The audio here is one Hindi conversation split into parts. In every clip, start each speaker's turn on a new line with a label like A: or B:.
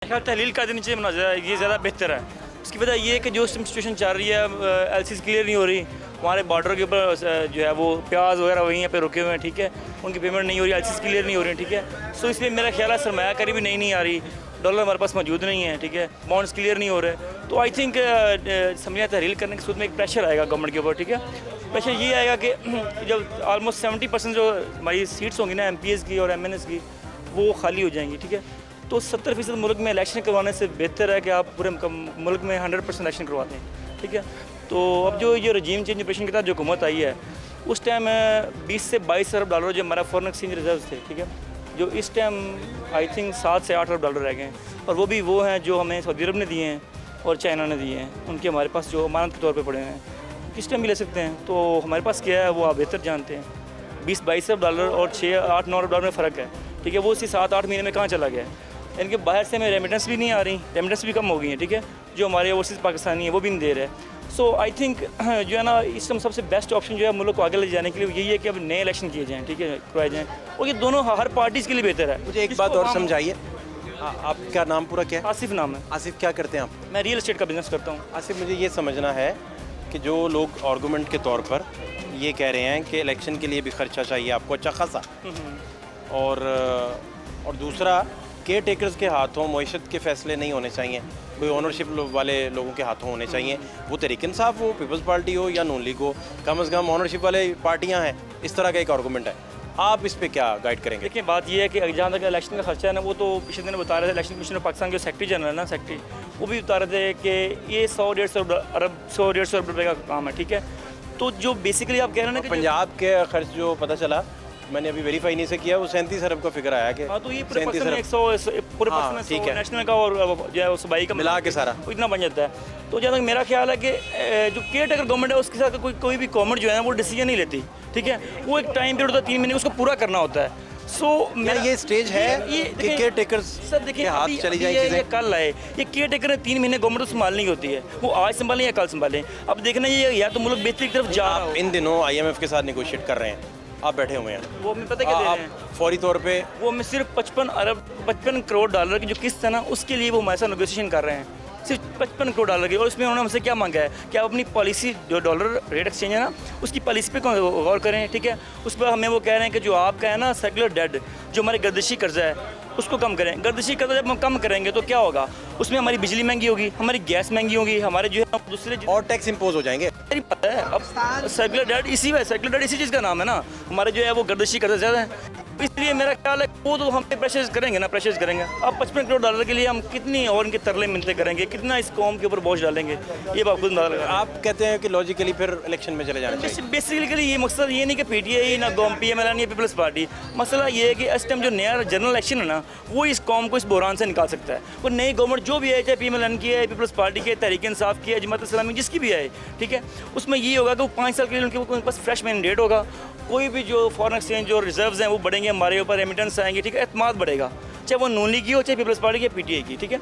A: ख्याल तहलील कर देनी चाहिए मुनाज़ा, ये ज़्यादा बेहतर है। उसकी वजह ये है कि जो सिचुएशन चल रही है, LCs क्लियर नहीं हो रही, हमारे बॉर्डर के ऊपर जो है वो प्याज वगैरह वहीं पे रुके हुए हैं, ठीक है, उनकी पेमेंट नहीं हो रही, LCs क्लियर नहीं हो रही, ठीक है। सो इसमें मेरा ख्याल है सरमायाकारी भी नहीं आ रही, डॉलर हमारे पास मौजूद नहीं है, ठीक है, बॉन्ड्स क्लियर नहीं हो रहे। तो आई थिंक असम्बलियाँ तहरील करने के सूद में एक प्रेशर आएगा गवर्नमेंट के ऊपर, ठीक है। प्रेशर ये आएगा कि जब ऑलमोस्ट 70% जो हमारी सीट्स होंगी ना MPs की और MNS की, वो खाली हो जाएंगी, ठीक है। तो 70% मुल्क में इलेक्शन करवाने से बेहतर है कि आप पूरे मुल्क में 100% इलेक्शन करवाते हैं, ठीक है। तो अब जो ये रजीम चेंज ऑपरेशन के तहत जो हुकूमत आई है, उस टाइम 20 से 22 अरब डॉलर जो हमारा फॉरेन एक्सचेंज रिजर्व थे, ठीक है, जो इस टाइम आई थिंक 7 से 8 अरब डॉलर रह गए हैं, और वो भी वो हैं जो हमें सऊदी अरब ने दिए हैं और चाइना ने दिए हैं, उनके हमारे पास जो अमानत के तौर पर पड़े हुए हैं, किस टाइम भी ले सकते हैं। तो हमारे पास क्या है वो आप बेहतर जानते हैं, 20-22 अरब डॉलर और 6-8-9 अरब डॉलर में फ़र्क है, ठीक है। वो उसी 7-8 महीने में कहाँ चला गया है। इनके बाहर से हमें रेमिटेंस भी नहीं आ रही, रेमिटेंस भी कम हो गई हैं, ठीक है, जो हमारे ओवरसीज़ पाकिस्तानी है वो भी नहीं दे रहे। सो आई थिंक जो है ना, इस टाइम सबसे बेस्ट ऑप्शन जो है मुल्क को आगे ले जाने के लिए यही है कि अब नए इलेक्शन किए जाएँ, ठीक है, करवाए जाएँ, और ये दोनों हर पार्टीज़ के लिए बेहतर है।
B: मुझे एक बात और समझाइए, आपका नाम पूरा क्या है?
A: आसिफ नाम है।
B: आसिफ, क्या करते हैं आप?
A: मैं रियल एस्टेट का बिज़नेस करता हूँ।
B: आसिफ, मुझे ये समझना है कि जो लोग आर्गूमेंट के तौर पर ये कह रहे हैं कि इलेक्शन के लिए भी खर्चा चाहिए आपको अच्छा खासा, और दूसरा केयर टेकर्स के हाथों मईशत के फ़ैसले नहीं होने चाहिए, कोई ओनरशिप वाले लोगों के हाथों होने चाहिए, वो तहरीक इंसाफ हो, पीपल्स पार्टी हो या नून लीग हो, कम से कम ओनरशिप वाले पार्टियां हैं। इस तरह का एक आर्गूमेंट है, आप इस पे क्या गाइड करेंगे?
A: देखिए, बात यह है कि जहाँ तक इलेक्शन का खर्चा है ना, वो तो पिछले दिन बता रहे थे इलेक्शन कमीशन ऑफ पाकिस्तान के सेक्रेटरी जनरल है ना, सेक्रेटरी, वो भी बता रहे थे कि ये 100-150 अरब रुपये का काम है, ठीक है। तो जो बेसिकली आप कह रहे हैं ना कि
B: पंजाब के खर्च जो पता चला, मैंने अभी वेरीफाई नहीं से किया, वो 37 अरब का फिगर आया कि
A: हाँ, तो ये पूरे पर्सन में 100 पूरे पर्सन में 100 नेशनल का और जो है सूबाई का
B: मिला के सारा
A: इतना बन जाता है। तो जहाँ तक मेरा ख्याल है कि जो केयर टेकर गवर्नमेंट है उसके साथ कोई भी गवर्नमेंट जो है वो डिसीजन नहीं लेती, ठीक है, वो एक टाइम पीरियड होता है 3 महीने, उसको पूरा करना होता है। सो
B: मेरा ये स्टेज है कि केयर टेकर्स
A: सर देखिए,
B: हाथ चली जाए
A: ये कल आए, ये केयर टेकर 3 महीने गवर्नमेंट को संभालनी होती है, वो आज संभालें या कल संभालें। अब देखना ये या तो मुल्क बेहतरी की तरफ जा रहा हो।
B: इन दिनों IMF के साथ निगोशिएट कर रहे हैं, आप बैठे हुए हैं,
A: वो हमें पता क्या दे रहे हैं,
B: फौरी तौर पे
A: वो हमें सिर्फ 55 करोड़ डॉलर की जो किस्त है ना, उसके लिए वो हमारे साथ नेगोशिएशन कर रहे हैं, सिर्फ 55 करोड़ डॉलर की। और उसमें उन्होंने हमसे क्या मांगा है कि आप अपनी पॉलिसी जो डॉलर रेट एक्सचेंज है ना, उसकी पॉलिसी पे गौर करें, ठीक है। उस पर हमें वो कह रहे हैं कि जो आपका है ना सेकुलर डेट, जो हमारे गर्दिशी कर्जा है, उसको कम करें। गर्दिशी कर्जा जब हम कम करेंगे तो क्या होगा, उसमें हमारी बिजली महंगी होगी, हमारी गैस महंगी होगी, हमारे जो है दूसरे
B: और टैक्स इम्पोज हो जाएंगे।
A: पता है, अब सेकुलर डेट सेकुलर डेट इसी चीज़ का नाम है ना, हमारे जो है वो गर्दिशी कर्जा ज़्यादा है, इसलिए मेरा ख्याल है वो तो हम पे प्रेशर करेंगे ना, प्रेशर करेंगे। अब 55 करोड़ डॉलर के लिए हम कितनी और इनके तरले मिलते करेंगे, कितना इस कौम के ऊपर बोझ डालेंगे, ये बात खुद अंदाजा।
B: आप कहते हैं कि लॉजिकली फिर इलेक्शन में चले जाना चाहिए।
A: बेसिकली ये मकसद ये नहीं कि PTI ना PMLN या पीपल्स पार्टी, मसला ये है कि इस टाइम जो नया जनरल इलेक्शन है ना, वो इस कौम को इस बहरान से निकाल सकता है। वो नई गवर्नमेंट जो भी है, चाहे PMLN की है, पीपल्स पार्टी के, तहरीक इंसाफ की है, जमात इस्लामी, जिसकी भी है, ठीक है, उसमें ये होगा कि वो 5 साल के लिए उनके पास फ्रेश मैंडेट होगा, कोई भी जो फॉरेन एक्सचेंज जो रिजर्व्स हैं वो बढ़ेंगे, हमारे ऊपर रेमिटेंस आएंगे, ठीक है, एतमाद बढ़ेगा, चाहे वो नून लीग की हो, चाहे पीपल्स पार्टी की, PTI की, ठीक है।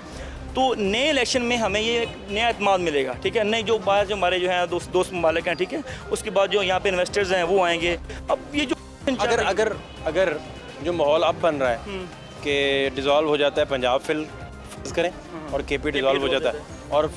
A: तो नए इलेक्शन में हमें ये नया एतमाद मिलेगा, ठीक है, नए जो बाहर जो हमारे जो हैं दोस्त ममालिक हैं, ठीक है, उसके बाद जो यहाँ पे इन्वेस्टर्स हैं वो आएंगे। अब ये जो
B: अगर जो माहौल अब बन रहा है कि डिज़ोल्व हो जाता है पंजाब फिल करें और KP डिज़ोल्व हो जाता है और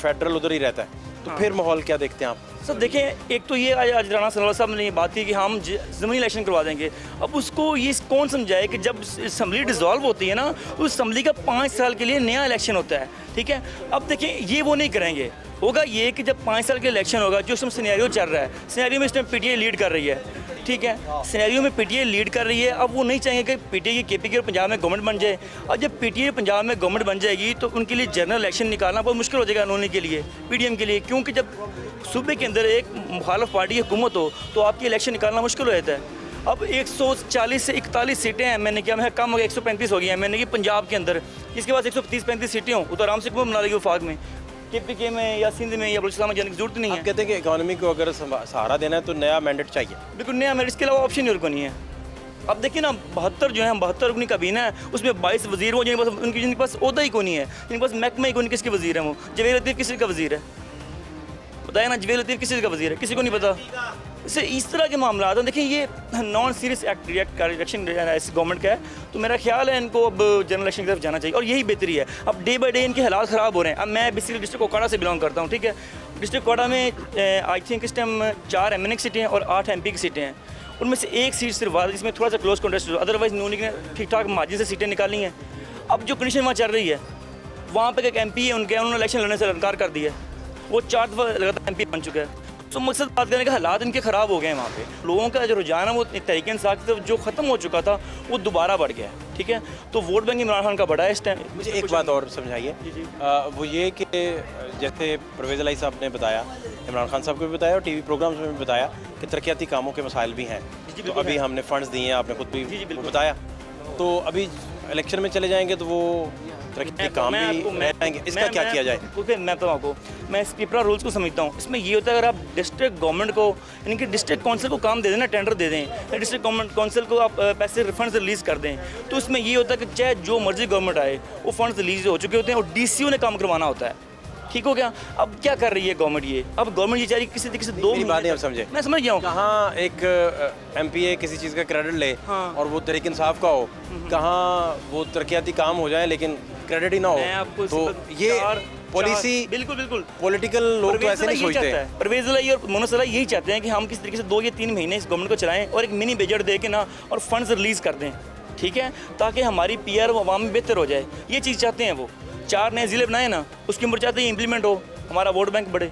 B: फेडरल उधर ही रहता है, तो फिर माहौल क्या देखते हैं आप?
A: सर देखें, एक तो ये आज राणा सनवाल साहब ने ये बात की कि हम ज़मीनी इलेक्शन करवा देंगे। अब उसको ये कौन समझाए कि जब असम्बली डिज़ोल्व होती है ना, उस असम्बली का 5 साल के लिए नया इलेक्शन होता है, ठीक है। अब देखें, ये वो नहीं करेंगे, होगा ये कि जब 5 साल का इलेक्शन होगा, जो समय सिनेरियो चल रहा है, सिनेरियो में इस टाइम PTI लीड कर रही है, ठीक है, सिनेरियो में PTI लीड कर रही है। अब वो नहीं चाहेंगे कि PTI की KP की और पंजाब में गवर्नमेंट बन जाए, और जब PTI पंजाब में गवर्नमेंट बन जाएगी तो उनके लिए जनरल इलेक्शन निकालना बहुत मुश्किल हो जाएगा उन्होंने के लिए, PDM के लिए, क्योंकि जब सूबे के अंदर एक मुखालिफ पार्टी की हुकूमत हो तो आपकी इलेक्शन निकालना मुश्किल हो जाता है। अब 140 से 41 सीटें MNA की, हमें कम हो गया, 135 हो गई MNA की पंजाब के अंदर, जिसके पास 130-35 सीटें हों, वो तो आराम से हुकूमत बना लेगी वफाक में, KPK में या सिंध में या बलूचिस्तान में जाने की जरूरत नहीं है।
B: कहते हैं कि इकोनॉमी को अगर सहारा देना है तो नया मैंडेट चाहिए।
A: बिल्कुल नया मैंडेट, इसके अलावा ऑप्शन और को नहीं है। अब देखिए ना, 72 जो है, 72 रुकनी काबीना है, उसमें 22 वजीर हो, जिनके पास ओहदा ही को नहीं है, जिनके पास महकमा ही को नहीं, किसके वजीर हैं वो? जवेद लतीफ़ किसी का वजीर है? बताया ना, जवेद लतीफ़ किसी का वजीर है? किसी को नहीं पता। इससे इस तरह के मामला हैं। देखिए ये नॉन सीरियस रिएक्शन गवर्नमेंट का है, तो मेरा ख्याल है इनको अब जनरल इलेक्शन की तरफ जाना चाहिए और यही बेहतरी है। अब डे बाई डे इनके हालात ख़राब हो रहे हैं। अब मैं बेसिकली डिस्ट्रिक्ट कोकाड़ा से बिलोंग करता हूँ, ठीक है। डिस्ट्रिक्ट कोकाड़ा में आई थिंक इस टाइम 4 MNA की सीटें हैं और 8 MP की सीटें हैं। उनमें से एक सीट सिर्फ वाद जिसमें थोड़ा सा क्लोज कॉन्टेस्ट हो, अदरवाइज नून लीग ने ठीक ठाक मार्जिन से सीटें निकाली हैं। अब जो कंडीशन वहाँ चल रही है, वहाँ पे एक MP है उन्होंने इलेक्शन लड़ने से इनकार कर दिया। वो 4 दफ़ा लगातार MP बन चुका है। तो मकसद बात करने का हालात इनके ख़राब हो गए हैं। वहाँ पे लोगों का जो रुझान है वो तहरीक इंसाफ की तरफ जो ख़त्म हो चुका था वो दोबारा बढ़ गया है, ठीक है। तो वोट बैंक इमरान खान का बढ़ा है इस टाइम।
B: मुझे एक बात और समझाइए, वो ये कि जैसे परवेज़ इलाही साहब ने बताया, इमरान खान साहब को भी बताया और TV प्रोग्राम्स में भी बताया कि तरक्याती कामों के मसाइल भी हैं। तो अभी हमने फंड्स दिए हैं, आपने खुद भी बताया। तो अभी इलेक्शन में चले जाएंगे तो वो तरक्याती काम भी रहेंगे, इसका क्या किया जाए?
A: क्योंकि मैं तो आपको इस पिपरा रूल्स को समझता हूँ। इसमें ये होता है अगर आप डिस्ट्रिक्ट गवर्नमेंट को यानी कि डिस्ट्रिक्ट काउंसिल को काम दे दें ना, टेंडर दे दें, या डिस्ट्रिक्ट गवर्नमेंट काउंसिल को आप पैसे फंड्स रिलीज़ कर दें, तो इसमें ये होता है कि चाहे जो मर्जी गवर्नमेंट आए वो फंड्स रिलीज हो चुके होते हैं और DCO ने काम करवाना होता है, ठीक हो गया। अब क्या कर रही है गवर्नमेंट ये? अब गवर्नमेंट ये चाह रही है किसी तरीके से दो
B: बात नहीं आप समझे,
A: मैं समझ गया हूँ।
B: कहाँ एक MPA किसी चीज़ का क्रेडिट ले और वो तहरीक इंसाफ का हो, कहाँ वो तरक्याती काम हो जाए लेकिन क्रेडिट ही ना हो। तो ये पॉलिसी
A: बिल्कुल
B: पॉलिटिकल लोग तो ऐसे नहीं सोचते।
A: परवेज़ इलाही और मोहम्मद सलाह यही चाहते हैं कि हम किस तरीके से 2 या 3 महीने इस गवर्नमेंट को चलाएं और एक मिनी बजट दे के ना और फंड्स रिलीज़ कर दें, ठीक है, ताकि हमारी PR व आवाम में बेहतर हो जाए। ये चीज़ चाहते हैं वो। 4 नए ज़िले बनाए ना, उसके ऊपर चाहते हैं इम्प्लीमेंट हो, हमारा वोट बैंक बढ़े।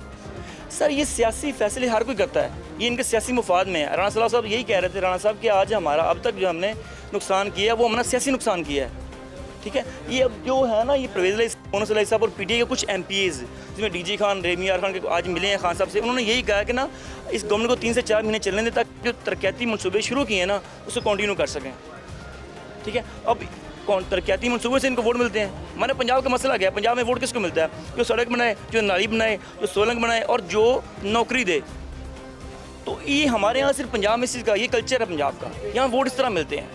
A: सर ये सियासी फैसले हर कोई करता है, ये इनके सियासी मुफाद में है। राणा सलाह साहब यही कह रहे थे, राणा साहब कि आज हमारा अब तक जो हमने नुकसान किया वो हमने सियासी नुकसान किया है, ठीक है। ये अब जो है ना, ये परवेज़ इलाही साहब और PTI के कुछ MPAs जिसमें DG खान, रेमियार खान के आज मिले हैं खान साहब से, उन्होंने यही कहा कि ना इस गवर्नमेंट को 3 से 4 महीने चलने दें ताकि जो तरक्याती मनसूबे शुरू किए हैं ना उसको कंटिन्यू कर सकें, ठीक है। अब तरक्याती मनसूबे से इनको वोट मिलते हैं। मैंने पंजाब का मसला गया, पंजाब में वोट किसको मिलता है? जो सड़क बनाए, जो नाली बनाए, जो सोलंग बनाए और जो नौकरी दे। तो ये हमारे यहाँ सिर्फ पंजाब में इस चीज़ का ये कल्चर है पंजाब का, यहाँ वोट इस तरह मिलते हैं।